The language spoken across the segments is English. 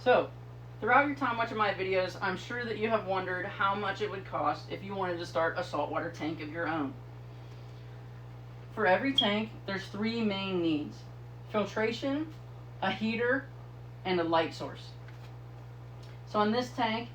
So, throughout your time watching my videos, I'm sure that you have wondered how much it would cost if you wanted to start a saltwater tank of your own. For every tank, there's three main needs: filtration, a heater, and a light source. So on this tank,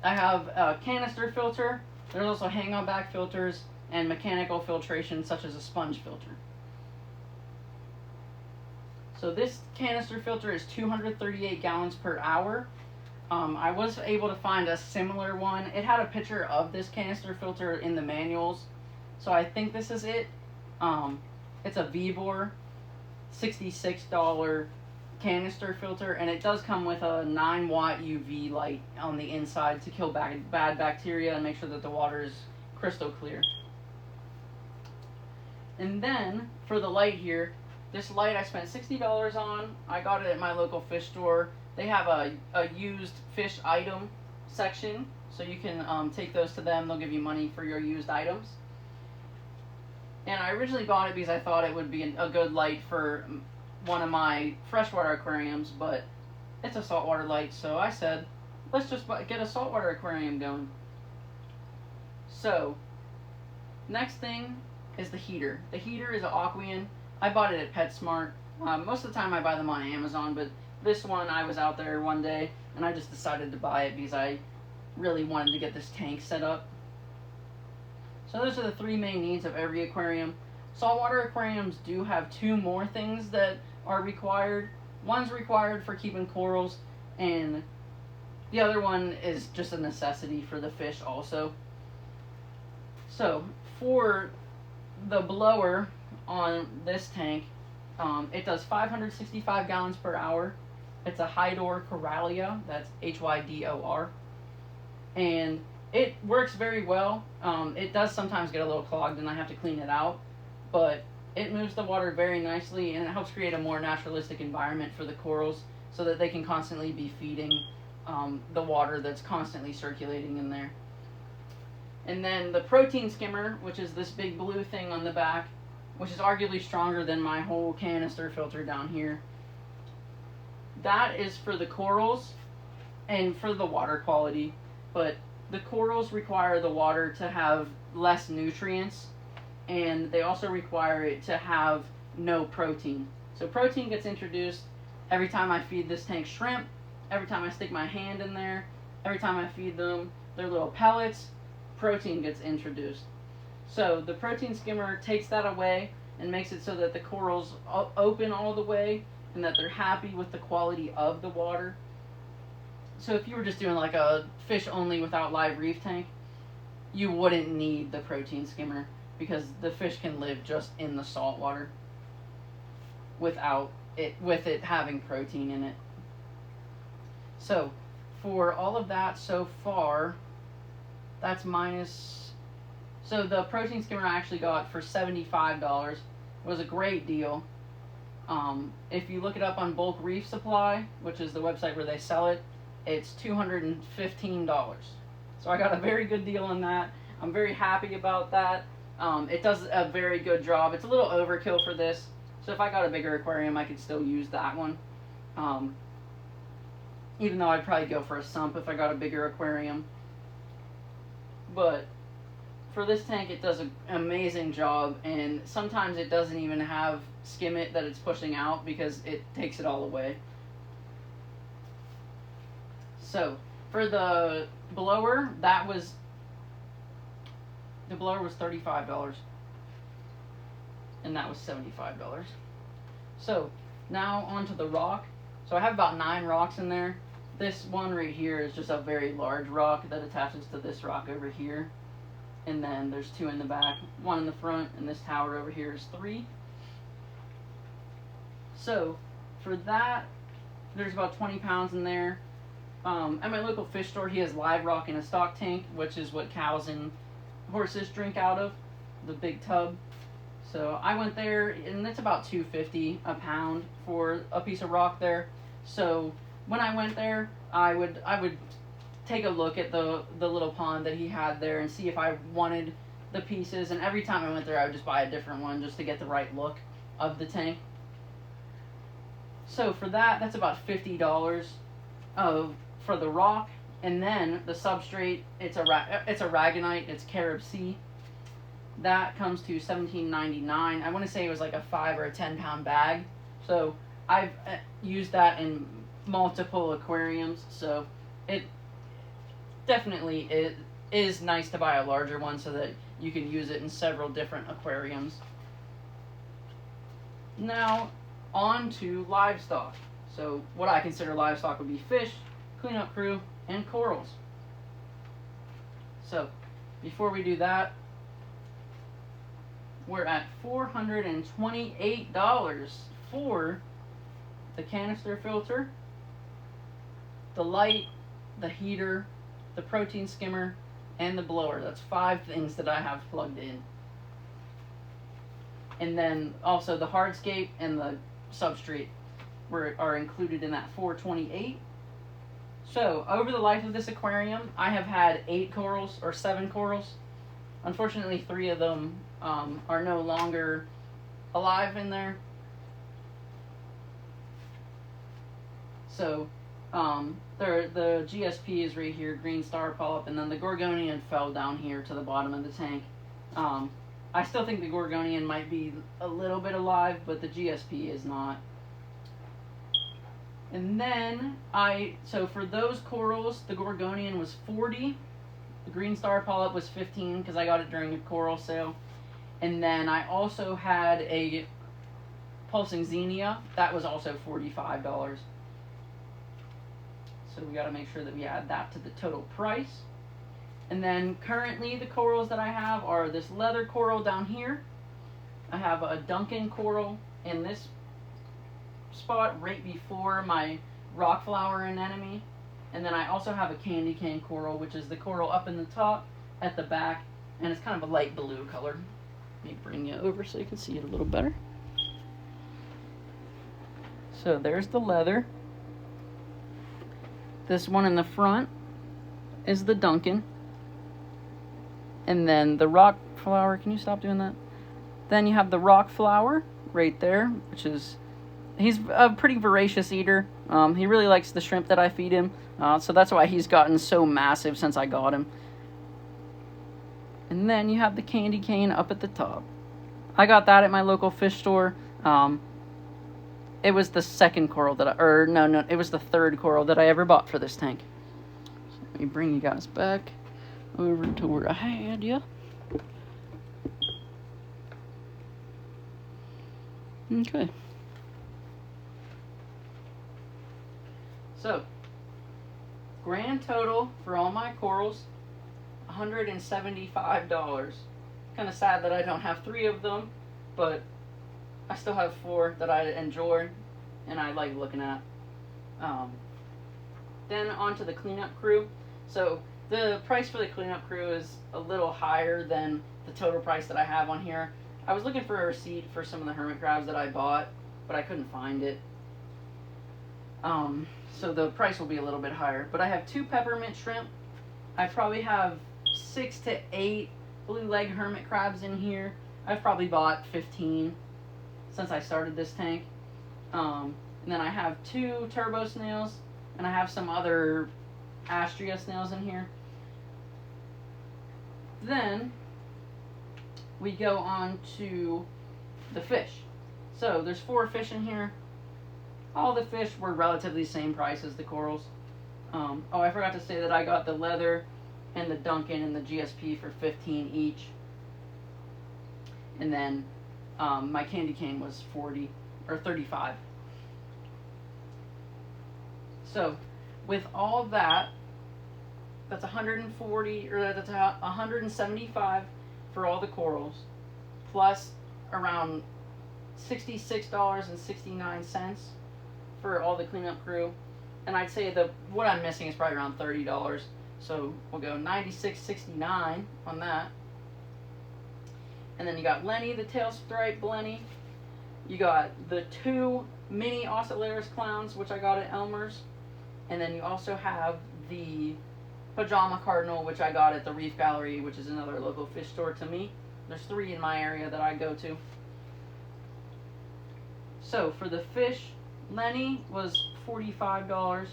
I have a canister filter. There's also hang-on back filters and mechanical filtration such as a sponge filter. So this canister filter is 238 gallons per hour. I was able to find a similar one. It had a picture of this canister filter in the manuals, so I think this is it. It's a Vibor $66 canister filter, and it does come with a 9-watt UV light on the inside to kill bad bacteria and make sure that the water is crystal clear. And then for the light here, this light I spent $60 on. I got it at my local fish store. They have a used fish item section, so you can take those to them. They'll give you money for your used items. And I originally bought it because I thought it would be a good light for one of my freshwater aquariums, but it's a saltwater light, so I said, let's just get a saltwater aquarium going. So, next thing is the heater. The heater is an Aqueon. I bought it at PetSmart. Most of the time I buy them on Amazon, but this one I was out there one day and I just decided to buy it because I really wanted to get this tank set up. So those are the three main needs of every aquarium. Saltwater aquariums do have two more things that are required. One's required for keeping corals, and the other one is just a necessity for the fish also. So for the blower on this tank, it does 565 gallons per hour. It's a Hydor Blower, that's Hydor, and it works very well. It does sometimes get a little clogged and I have to clean it out, but it moves the water very nicely and it helps create a more naturalistic environment for the corals so that they can constantly be feeding the water that's constantly circulating in there. And then the protein skimmer, which is this big blue thing on the back, which is arguably stronger than my whole canister filter down here. That is for the corals and for the water quality, but the corals require the water to have less nutrients, and they also require it to have no protein. So protein gets introduced every time I feed this tank shrimp, every time I stick my hand in there, every time I feed them their little pellets, protein gets introduced. So the protein skimmer takes that away and makes it so that the corals open all the way and that they're happy with the quality of the water. So if you were just doing like a fish only without live reef tank, you wouldn't need the protein skimmer because the fish can live just in the salt water with it having protein in it. So for all of that so far, that's minus. So the protein skimmer I actually got for $75. It was a great deal. If you look it up on Bulk Reef Supply, which is the website where they sell it, it's $215. So I got a very good deal on that. I'm very happy about that. It does a very good job. It's a little overkill for this, so if I got a bigger aquarium, I could still use that one. Even though I'd probably go for a sump if I got a bigger aquarium. But for this tank, it does an amazing job, and sometimes it doesn't even have skimmet that it's pushing out because it takes it all away. So for the blower, the blower was $35, and that was $75. So now onto the rock. So I have about 9 rocks in there. This one right here is just a very large rock that attaches to this rock over here. And then there's 2 in the back, 1 in the front, and this tower over here is 3. So for that, there's about 20 pounds in there. At my local fish store, he has live rock in a stock tank, which is what cows and horses drink out of, the big tub. So I went there, and it's about $2.50 a pound for a piece of rock there. So when I went there, I would take a look at the little pond that he had there and see if I wanted the pieces, and every time I went there I would just buy a different one just to get the right look of the tank. So for that, that's about $50. for the rock, and then the substrate. It's Aragonite. It's Caribsea. That comes to $17.99. I want to say it was like a 5 or a 10 pound bag. So I've used that in multiple aquariums. So it definitely is nice to buy a larger one so that you can use it in several different aquariums. Now on to livestock. So what I consider livestock would be fish, cleanup crew, and corals. So before we do that, we're at $428 for the canister filter, the light, the heater, the protein skimmer, and the blower. That's 5 things that I have plugged in. And then also the hardscape and the substrate are included in that $428. So over the life of this aquarium, I have had 8 corals or 7 corals. Unfortunately, 3 of them are no longer alive in there. So the GSP is right here, green star polyp, and then the Gorgonian fell down here to the bottom of the tank. I still think the Gorgonian might be a little bit alive, but the GSP is not. And then so for those corals, the Gorgonian was 40. The green star polyp was 15 because I got it during a coral sale. And then I also had a pulsing xenia. That was also $45. So we got to make sure that we add that to the total price. And then currently the corals that I have are this leather coral down here. I have a Duncan coral in this spot right before my rock flower anemone. And then I also have a candy cane coral, which is the coral up in the top at the back, and it's kind of a light blue color. Let me bring you over so you can see it a little better. So there's the leather. This one in the front is the Duncan. And then the rock flower, can you stop doing that? Then you have the rock flower right there, which is, he's a pretty voracious eater. He really likes the shrimp that I feed him. So that's why he's gotten so massive since I got him. And then you have the candy cane up at the top. I got that at my local fish store. It was the second coral that it was the third coral that I ever bought for this tank. So let me bring you guys back over to where I had you. Okay. So, grand total for all my corals, $175. Kind of sad that I don't have 3 of them, but I still have 4 that I enjoy and I like looking at. Then on to the cleanup crew. So the price for the cleanup crew is a little higher than the total price that I have on here. I was looking for a receipt for some of the hermit crabs that I bought, but I couldn't find it. So the price will be a little bit higher. But I have 2 peppermint shrimp. I probably have 6 to 8 blue leg hermit crabs in here. I've probably bought 15 since I started this tank. And then I have 2 turbo snails, and I have some other Astrea snails in here. Then we go on to the fish. So there's 4 fish in here. All the fish were relatively the same price as the corals. Oh, I forgot to say that I got the leather and the Duncan and the GSP for 15 each. And then my candy cane was 40 or 35. So with all that, that's 140 or that's 175 for all the corals, plus around $66.69 for all the cleanup crew. And I'd say what I'm missing is probably around $30. So we'll go $96.69 on that. And then you got Lenny, the tail stripe Lenny. You got the 2 mini Oscillators clowns, which I got at Elmer's. And then you also have the pajama cardinal, which I got at the Reef Gallery, which is another local fish store to me. There's 3 in my area that I go to. So for the fish, Lenny was $45.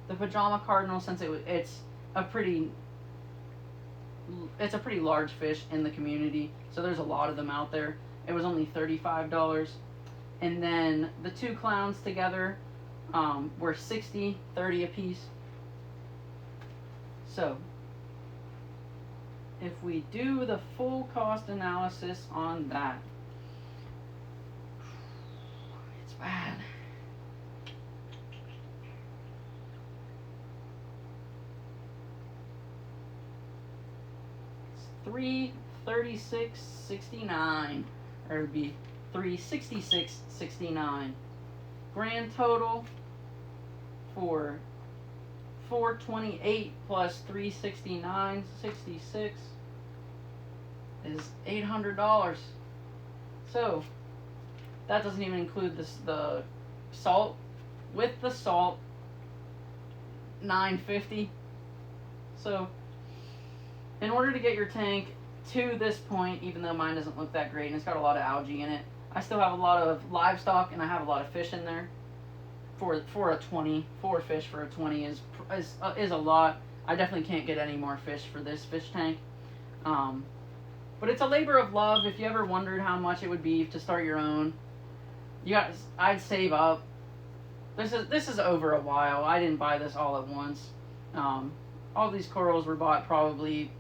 The Pajama Cardinal, since it's a pretty large fish in the community, so there's a lot of them out there. It was only $35. And then the two clowns together were $60, $30 a piece. So if we do the full cost analysis on that, it's bad. It's $336.69, or it'd be $366.69. Grand total for $428 plus $369.66 is $800. So that doesn't even include the salt. With the salt, $950. So in order to get your tank to this point, even though mine doesn't look that great and it's got a lot of algae in it, I still have a lot of livestock and I have a lot of fish in there. For a 20, 4 fish for a 20 is a lot. I definitely can't get any more fish for this fish tank. But it's a labor of love. If you ever wondered how much it would be to start your own, I'd save up. This is over a while. I didn't buy this all at once. All these corals were bought probably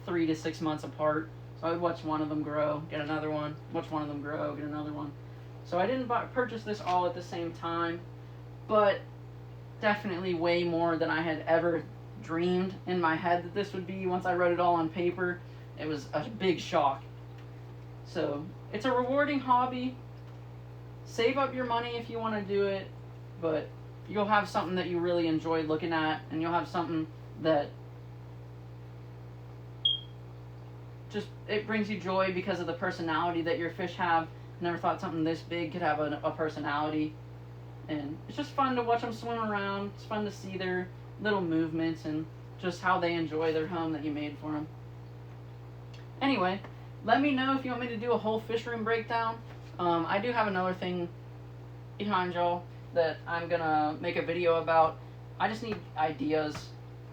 3 to 6 months apart. So I would watch one of them grow, get another one, watch one of them grow, get another one. So I didn't purchase this all at the same time, but definitely way more than I had ever dreamed in my head that this would be. Once I wrote it all on paper, it was a big shock. So it's a rewarding hobby. Save up your money if you want to do it, but you'll have something that you really enjoy looking at, and you'll have something that just, it brings you joy because of the personality that your fish have. Never thought something this big could have a personality. And it's just fun to watch them swim around. It's fun to see their little movements and just how they enjoy their home that you made for them. Anyway, let me know if you want me to do a whole fish room breakdown. I do have another thing behind y'all that I'm going to make a video about. I just need ideas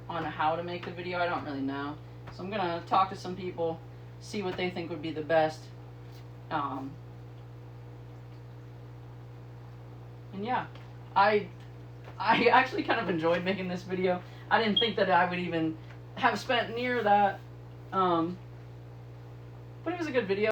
on how to make the video. I don't really know. So I'm going to talk to some people, see what they think would be the best. And yeah, I actually kind of enjoyed making this video. I didn't think that I would even have spent near that, but it was a good video.